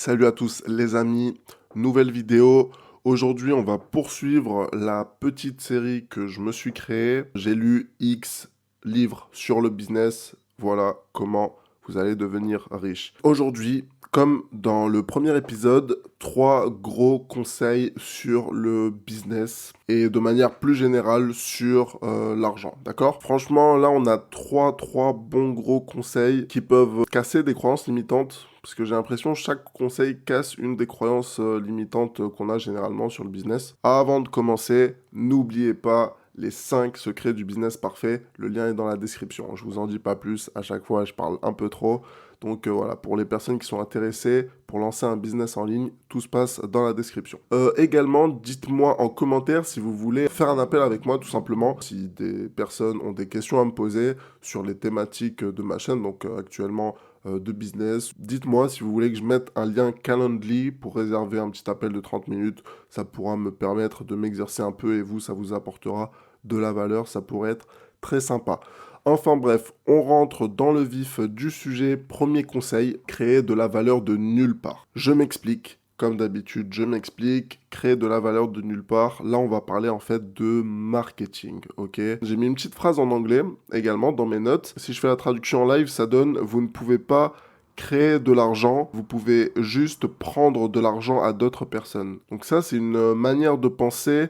Salut à tous les amis, nouvelle vidéo. Aujourd'hui, on va poursuivre la petite série que je me suis créée. J'ai lu X livres sur le business. Voilà comment vous allez devenir riche. Aujourd'hui, comme dans le premier épisode, 3 gros conseils sur le business et de manière plus générale sur l'argent, d'accord? Franchement, là, on a trois bons gros conseils qui peuvent casser des croyances limitantes parce que j'ai l'impression que chaque conseil casse une des croyances limitantes qu'on a généralement sur le business. Avant de commencer, n'oubliez pas les 5 secrets du business parfait. Le lien est dans la description. Je vous en dis pas plus. À chaque fois, je parle un peu trop. Donc voilà, pour les personnes qui sont intéressées pour lancer un business en ligne, tout se passe dans la description. Également, dites-moi en commentaire si vous voulez faire un appel avec moi, tout simplement. Si des personnes ont des questions à me poser sur les thématiques de ma chaîne, donc actuellement de business, dites-moi si vous voulez que je mette un lien Calendly pour réserver un petit appel de 30 minutes. Ça pourra me permettre de m'exercer un peu et vous, ça vous apportera de la valeur. Ça pourrait être très sympa. Enfin bref, on rentre dans le vif du sujet. Premier conseil, créer de la valeur de nulle part. Je m'explique. Comme d'habitude, je m'explique, créer de la valeur de nulle part. Là, on va parler en fait de marketing, ok? J'ai mis une petite phrase en anglais également dans mes notes. Si je fais la traduction en live, ça donne « Vous ne pouvez pas créer de l'argent, vous pouvez juste prendre de l'argent à d'autres personnes. » Donc ça, c'est une manière de penser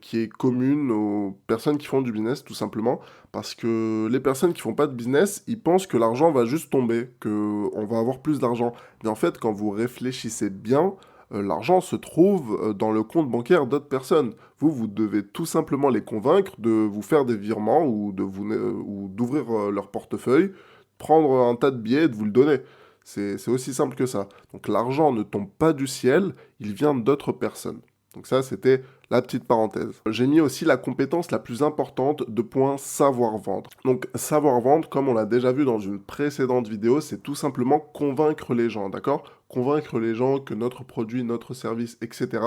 qui est commune aux personnes qui font du business, tout simplement. Parce que les personnes qui font pas de business, ils pensent que l'argent va juste tomber, qu'on va avoir plus d'argent. Mais en fait, quand vous réfléchissez bien, l'argent se trouve dans le compte bancaire d'autres personnes. Vous devez tout simplement les convaincre de vous faire des virements ou d'ouvrir leur portefeuille, prendre un tas de billets et de vous le donner. C'est aussi simple que ça. Donc l'argent ne tombe pas du ciel, il vient d'autres personnes. Donc ça, c'était la petite parenthèse. J'ai mis aussi la compétence la plus importante de point savoir vendre. Donc savoir vendre, comme on l'a déjà vu dans une précédente vidéo, c'est tout simplement convaincre les gens, d'accord? Convaincre les gens que notre produit, notre service, etc.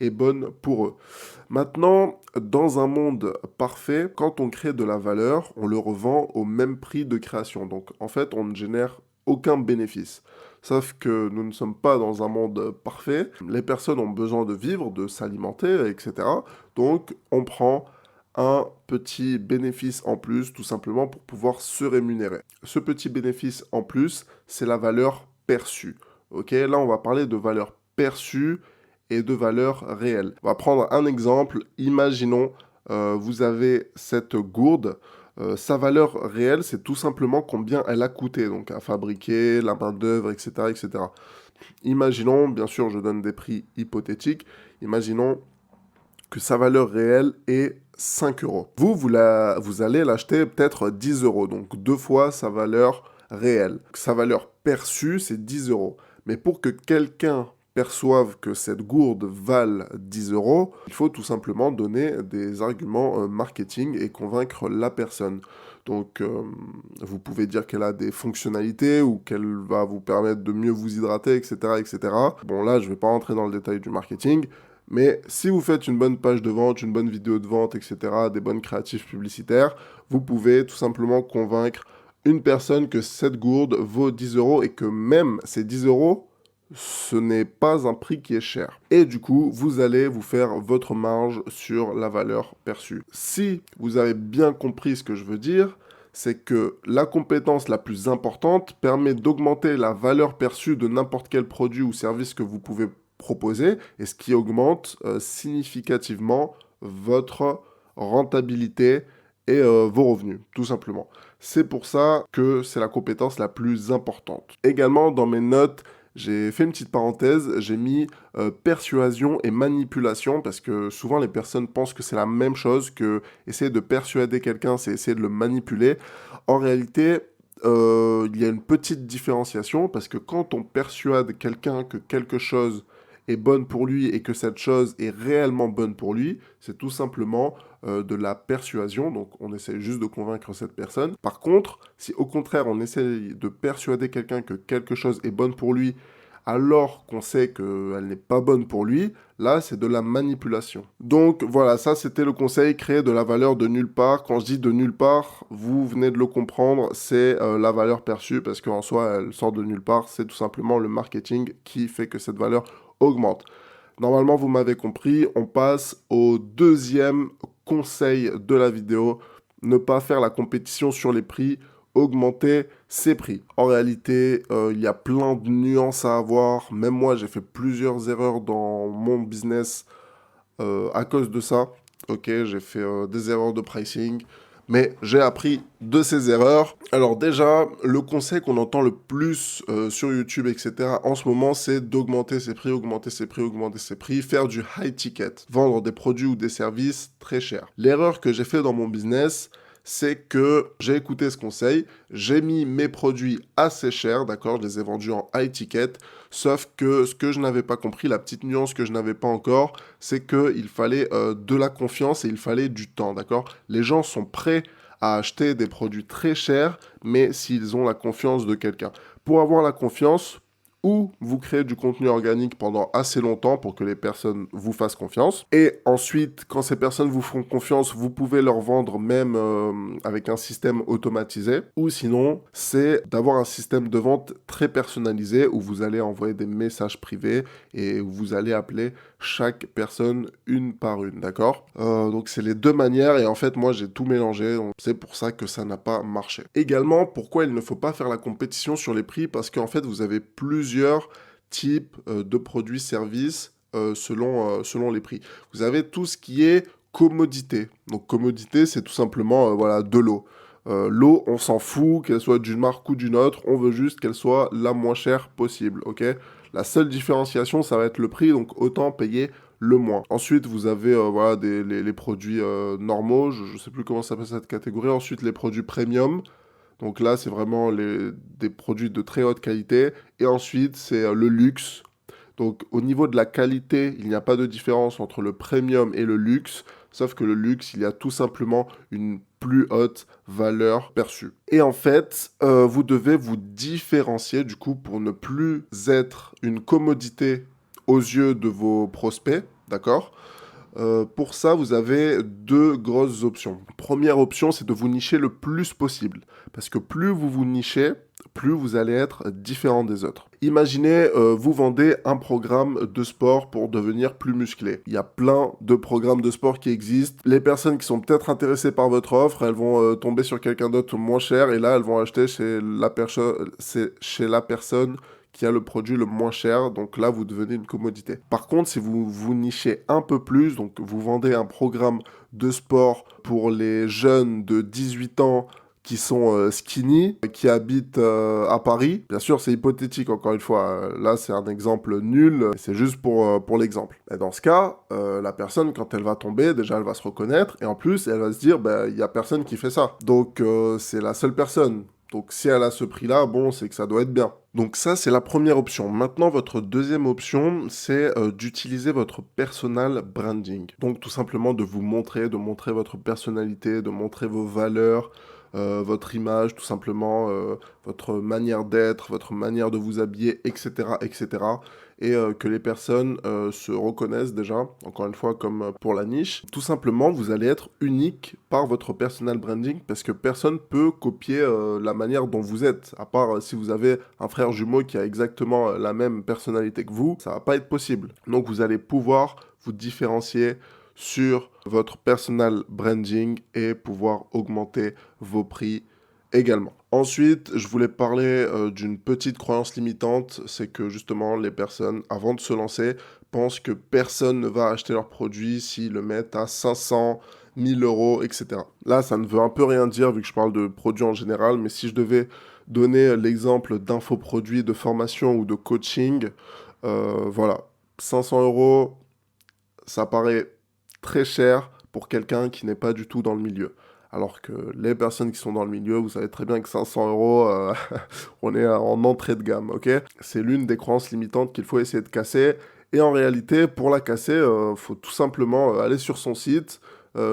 est bonne pour eux. Maintenant, dans un monde parfait, quand on crée de la valeur, on le revend au même prix de création. Donc en fait, on ne génère aucun bénéfice. Sauf que nous ne sommes pas dans un monde parfait. Les personnes ont besoin de vivre, de s'alimenter, etc. Donc, on prend un petit bénéfice en plus, tout simplement pour pouvoir se rémunérer. Ce petit bénéfice en plus, c'est la valeur perçue. Ok, là, on va parler de valeur perçue et de valeur réelle. On va prendre un exemple. Imaginons, vous avez cette gourde. Sa valeur réelle, c'est tout simplement combien elle a coûté, donc à fabriquer, la main-d'œuvre, etc., etc. Imaginons, bien sûr, je donne des prix hypothétiques, imaginons que sa valeur réelle est 5 euros. Vous allez l'acheter peut-être 10 euros, donc 2 fois sa valeur réelle. Sa valeur perçue, c'est 10 euros. Mais pour que quelqu'un perçoivent que cette gourde vale 10 euros, il faut tout simplement donner des arguments marketing et convaincre la personne. Donc, vous pouvez dire qu'elle a des fonctionnalités ou qu'elle va vous permettre de mieux vous hydrater, etc., etc. Bon, là, je ne vais pas rentrer dans le détail du marketing, mais si vous faites une bonne page de vente, une bonne vidéo de vente, etc., des bonnes créatifs publicitaires, vous pouvez tout simplement convaincre une personne que cette gourde vaut 10 euros et que même ces 10 euros, ce n'est pas un prix qui est cher. Et du coup, vous allez vous faire votre marge sur la valeur perçue. Si vous avez bien compris ce que je veux dire, c'est que la compétence la plus importante permet d'augmenter la valeur perçue de n'importe quel produit ou service que vous pouvez proposer, et ce qui augmente significativement votre rentabilité et vos revenus, tout simplement. C'est pour ça que c'est la compétence la plus importante. Également, dans mes notes, j'ai fait une petite parenthèse, j'ai mis persuasion et manipulation parce que souvent les personnes pensent que c'est la même chose, que essayer de persuader quelqu'un, c'est essayer de le manipuler. En réalité, il y a une petite différenciation parce que quand on persuade quelqu'un que quelque chose est bonne pour lui et que cette chose est réellement bonne pour lui, c'est tout simplement de la persuasion, donc on essaie juste de convaincre cette personne. Par contre, si au contraire on essaie de persuader quelqu'un que quelque chose est bonne pour lui alors qu'on sait qu'elle n'est pas bonne pour lui, là, c'est de la manipulation. Donc voilà, ça c'était le conseil, créer de la valeur de nulle part. Quand je dis de nulle part, vous venez de le comprendre, c'est la valeur perçue, parce qu'en soi, elle sort de nulle part, c'est tout simplement le marketing qui fait que cette valeur augmente. Normalement, vous m'avez compris, on passe au deuxième conseil de la vidéo, ne pas faire la compétition sur les prix, augmenter ses prix. En réalité, il y a plein de nuances à avoir. Même moi, j'ai fait plusieurs erreurs dans mon business à cause de ça. Ok, j'ai fait des erreurs de pricing, mais j'ai appris de ces erreurs. Alors déjà, le conseil qu'on entend le plus sur YouTube, etc., en ce moment, c'est d'augmenter ses prix, augmenter ses prix, augmenter ses prix, faire du high ticket, vendre des produits ou des services très chers. L'erreur que j'ai fait dans mon business, c'est que j'ai écouté ce conseil, j'ai mis mes produits assez chers, d'accord, je les ai vendus en high ticket, sauf que ce que je n'avais pas compris, la petite nuance que je n'avais pas encore, c'est qu'il fallait de la confiance et il fallait du temps, d'accord. Les gens sont prêts à acheter des produits très chers, mais s'ils ont la confiance de quelqu'un. Pour avoir la confiance, ou vous créez du contenu organique pendant assez longtemps pour que les personnes vous fassent confiance. Et ensuite, quand ces personnes vous font confiance, vous pouvez leur vendre même avec un système automatisé. Ou sinon, c'est d'avoir un système de vente très personnalisé où vous allez envoyer des messages privés et où vous allez appeler chaque personne une par une, d'accord. Donc c'est les deux manières et en fait moi j'ai tout mélangé, donc c'est pour ça que ça n'a pas marché. Également, pourquoi il ne faut pas faire la compétition sur les prix? Parce qu'en fait vous avez plusieurs types de produits, services selon les prix. Vous avez tout ce qui est commodité. Donc commodité c'est tout simplement voilà, de l'eau. L'eau, on s'en fout, qu'elle soit d'une marque ou d'une autre, on veut juste qu'elle soit la moins chère possible, ok? La seule différenciation, ça va être le prix, donc autant payer le moins. Ensuite, vous avez voilà, les produits normaux, je ne sais plus comment s'appelle cette catégorie. Ensuite, les produits premium. Donc là, c'est vraiment des produits de très haute qualité. Et ensuite, c'est le luxe. Donc au niveau de la qualité, il n'y a pas de différence entre le premium et le luxe, sauf que le luxe, il y a tout simplement une plus haute valeur perçue. Et en fait, vous devez vous différencier du coup pour ne plus être une commodité aux yeux de vos prospects, d'accord? Pour ça, vous avez deux grosses options. Première option, c'est de vous nicher le plus possible. Parce que plus vous vous nichez, plus vous allez être différent des autres. Imaginez, vous vendez un programme de sport pour devenir plus musclé. Il y a plein de programmes de sport qui existent. Les personnes qui sont peut-être intéressées par votre offre, elles vont tomber sur quelqu'un d'autre moins cher et là, elles vont acheter chez la personne qui a le produit le moins cher, donc là vous devenez une commodité. Par contre, si vous vous nichez un peu plus, donc vous vendez un programme de sport pour les jeunes de 18 ans qui sont skinny, qui habitent à Paris. Bien sûr, c'est hypothétique, encore une fois. Là, c'est un exemple nul. C'est juste pour l'exemple. Et dans ce cas, la personne, quand elle va tomber, déjà, elle va se reconnaître. Et en plus, elle va se dire, bah, il n'y a personne qui fait ça. Donc, c'est la seule personne. Donc, si elle a ce prix-là, bon, c'est que ça doit être bien. Donc ça, c'est la première option. Maintenant, votre deuxième option, c'est d'utiliser votre personal branding. Donc tout simplement de vous montrer, de montrer votre personnalité, de montrer vos valeurs, votre image, tout simplement, votre manière d'être, votre manière de vous habiller, etc., etc. Et que les personnes se reconnaissent déjà, encore une fois, comme pour la niche. Tout simplement, vous allez être unique par votre personal branding parce que personne peut copier la manière dont vous êtes, à part si vous avez un frère jumeau qui a exactement la même personnalité que vous, ça va pas être possible. Donc vous allez pouvoir vous différencier sur votre personal branding et pouvoir augmenter vos prix également. Ensuite, je voulais parler d'une petite croyance limitante, c'est que justement les personnes, avant de se lancer, pensent que personne ne va acheter leurs produits s'ils le mettent à 500, 1000 euros, etc. Là, ça ne veut un peu rien dire vu que je parle de produits en général, mais si je devais donner l'exemple d'infoproduits, de formation ou de coaching, voilà, 500 euros, ça paraît très cher pour quelqu'un qui n'est pas du tout dans le milieu. Alors que les personnes qui sont dans le milieu, vous savez très bien que 500 euros, on est en entrée de gamme, ok? C'est l'une des croyances limitantes qu'il faut essayer de casser. Et en réalité, pour la casser, faut tout simplement aller sur son site,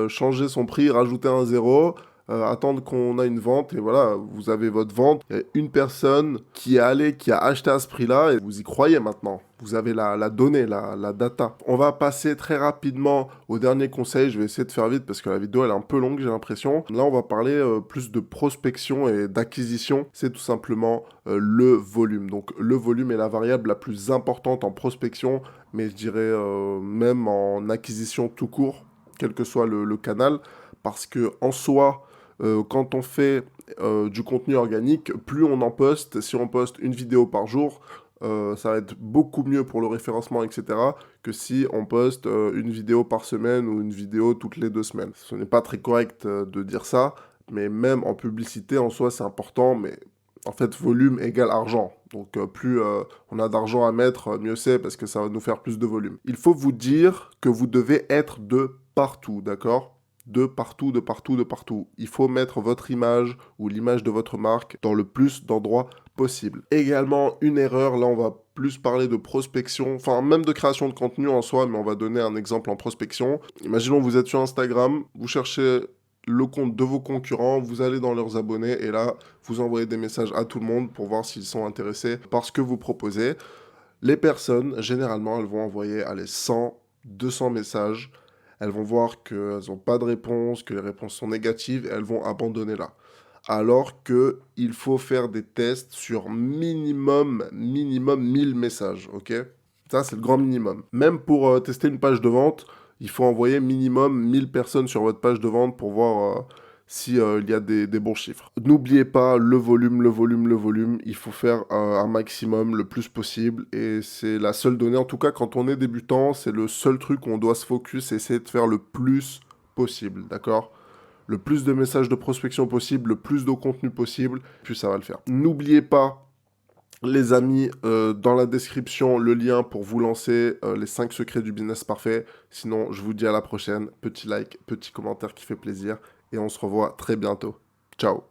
changer son prix, rajouter un zéro, attendre qu'on a une vente et voilà, vous avez votre vente. Il y a une personne qui est allée, qui a acheté à ce prix-là et vous y croyez maintenant. Vous avez la donnée, la data. On va passer très rapidement au dernier conseil. Je vais essayer de faire vite parce que la vidéo elle est un peu longue, j'ai l'impression. Là, on va parler plus de prospection et d'acquisition. C'est tout simplement le volume. Donc, le volume est la variable la plus importante en prospection, mais je dirais même en acquisition tout court, quel que soit le canal, parce que en soi, quand on fait du contenu organique, plus on en poste, si on poste une vidéo par jour, ça va être beaucoup mieux pour le référencement, etc., que si on poste une vidéo par semaine ou une vidéo toutes les 2 semaines. Ce n'est pas très correct de dire ça, mais même en publicité, en soi, c'est important, mais en fait, volume égale argent. Donc, plus on a d'argent à mettre, mieux c'est, parce que ça va nous faire plus de volume. Il faut vous dire que vous devez être de partout, d'accord ? De partout, de partout, de partout. Il faut mettre votre image ou l'image de votre marque dans le plus d'endroits possible. Également, une erreur, là on va plus parler de prospection, enfin même de création de contenu en soi, mais on va donner un exemple en prospection. Imaginons vous êtes sur Instagram, vous cherchez le compte de vos concurrents, vous allez dans leurs abonnés et là, vous envoyez des messages à tout le monde pour voir s'ils sont intéressés par ce que vous proposez. Les personnes, généralement, elles vont envoyer 100, 200 messages. Elles vont voir qu'elles n'ont pas de réponse, que les réponses sont négatives et elles vont abandonner là. Alors qu'il faut faire des tests sur minimum 1000 messages, ok? Ça, c'est le grand minimum. Même pour tester une page de vente, il faut envoyer minimum 1000 personnes sur votre page de vente pour voir si il y a des bons chiffres. N'oubliez pas le volume, le volume, le volume. Il faut faire un maximum le plus possible et c'est la seule donnée. En tout cas, quand on est débutant, c'est le seul truc où on doit se focus et essayer de faire le plus possible, d'accord? Le plus de messages de prospection possible, le plus de contenu possible, puis ça va le faire. N'oubliez pas, les amis, dans la description, le lien pour vous lancer les 5 secrets du business parfait. Sinon, je vous dis à la prochaine. Petit like, petit commentaire qui fait plaisir. Et on se revoit très bientôt. Ciao.